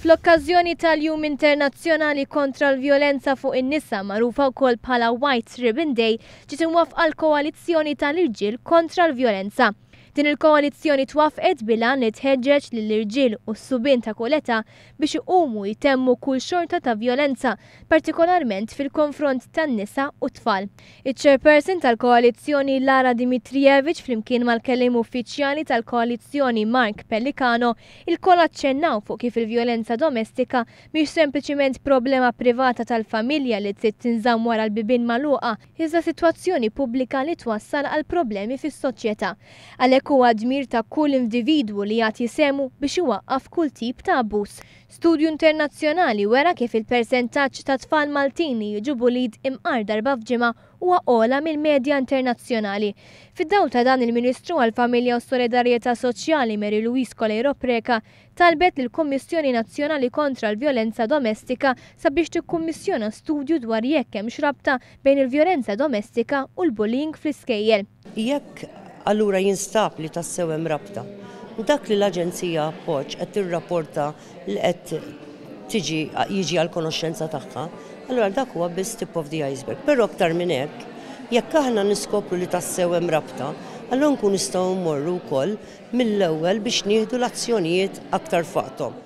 Fl-okkażjoni tal-Jum Internazzjonali kontra l-vjolenza fuq in-nisa magħrufa wkoll bħala White Ribbon Day ġiet imwaffqa l-koalizzjoni tal-irġiel kontra l-vjolenza. Din il-koalizzjoni twaffqet bilan li tħeġġeġ lill-irġiel u s-subien ta' kull età biex iqumu jtemmu kull xorta ta' vjolenza, partikolarment fil-konfront tan-nisa u tfal. Iċ-chairperson tal-koalizzjoni Lara Dimitrijevic flimkien mal-kelliem uffiċjali tal-koalizzjoni Mark Pellicano il-kol aċċennaw fuq kif il-vjolenza domestika mhix sempliċiment problema privata tal-familja li trid tinżamm wara l-bibien magħluqa, iżda sitwazzjoni pubblika li twassal għal problemi fis-soċjetà. Għalhekk huwa dmir ta' kull individwu li jagħti semu biex iwaqqaf kull tip ta' abbuż. Studju internazzjonali wera kif il-persentaġġ ta' tfal Maltin li jiġu bullied imqar darba f'ġimgħa huwa ogħla mill-medja internazzjonali. Fid-dawl ta' dan il-Ministru għall-Familja u s-Solidarjetà Soċjali Louise Coleiro Preca talbet lill-Kummissjoni Nazzjonali kontra l-Vjolenza Domestika sabiex tikkummissjona studju dwar jekk hemmx rabta bejn il-vjolenza domestika u l-bullying fl-iskejjel. Jekk allura jinstab li tassew hemm rabta. Dak li l-Aġenzija Appoġġ qed tirrapporta li qed jiġi għal konoxxenza tagħha, allura dak huwa biss tip of the iceberg. Però aktar minn hekk, jekk aħna niskopru li tassew hemm rabta, allura nkun nistgħu mmorru wkoll mill-ewwel biex nieħdu l-azzjonijiet aktar faqthom.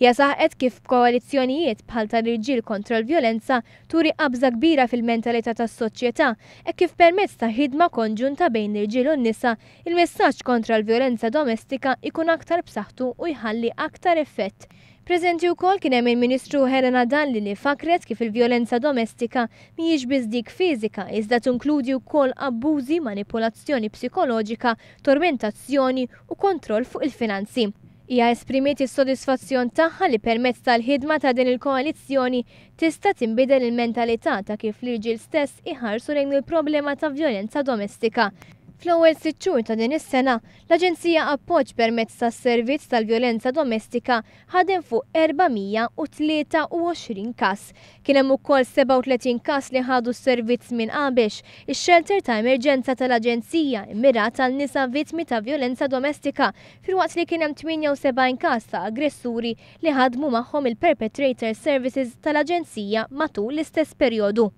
Saħqet kif koalizzjonijiet bħal tal-irġiel kontra l-vjolenza turi qabża kbira fil-mentalità tas-soċjetà e kif permezz ta' ħidma konġunta bejn l-irġiel u n-nisa il-messaġġ kontra l-vjolenza domestika ikun aktar b'saħħtu u jħalli aktar effett. Preżenti wkoll kien hemm il-Ministru li fakret kif il-vjolenza domestika mhijiex biss dik fiżika iżda tinkludi wkoll abbużi, manipolazzjoni psikoloġika, tormentazzjoni u kontroll fuq il-finanzi. Hija esprimiet is-sodisfazzjon tagħha li permezz tal-ħidma ta' din il-koalizzjoni tista' tinbidel il-mentalità ta' kif l-irġiel stess iħarsu lejn il-problema ta' vjolenza domestika. Fl-ewwel 6 xhur ta' din is-sena, l-Aġenzija Appoġġ permezz tas-Servizz tal-Vjolenza Domestika ħadem fuq 423 każ. Kien hemm ukoll 37 każ li ħadu s-servizz minn qabel. Ix-shelter ta' emerġenza tal-Aġenzija immirat għal nisa vittmi ta' vjolenza domestika, filwaqt li kien hemm 78 każ ta' aggressuri li ħadmu magħhom il-Perpetrator Services tal-Aġenzija matul l-istess perjodu.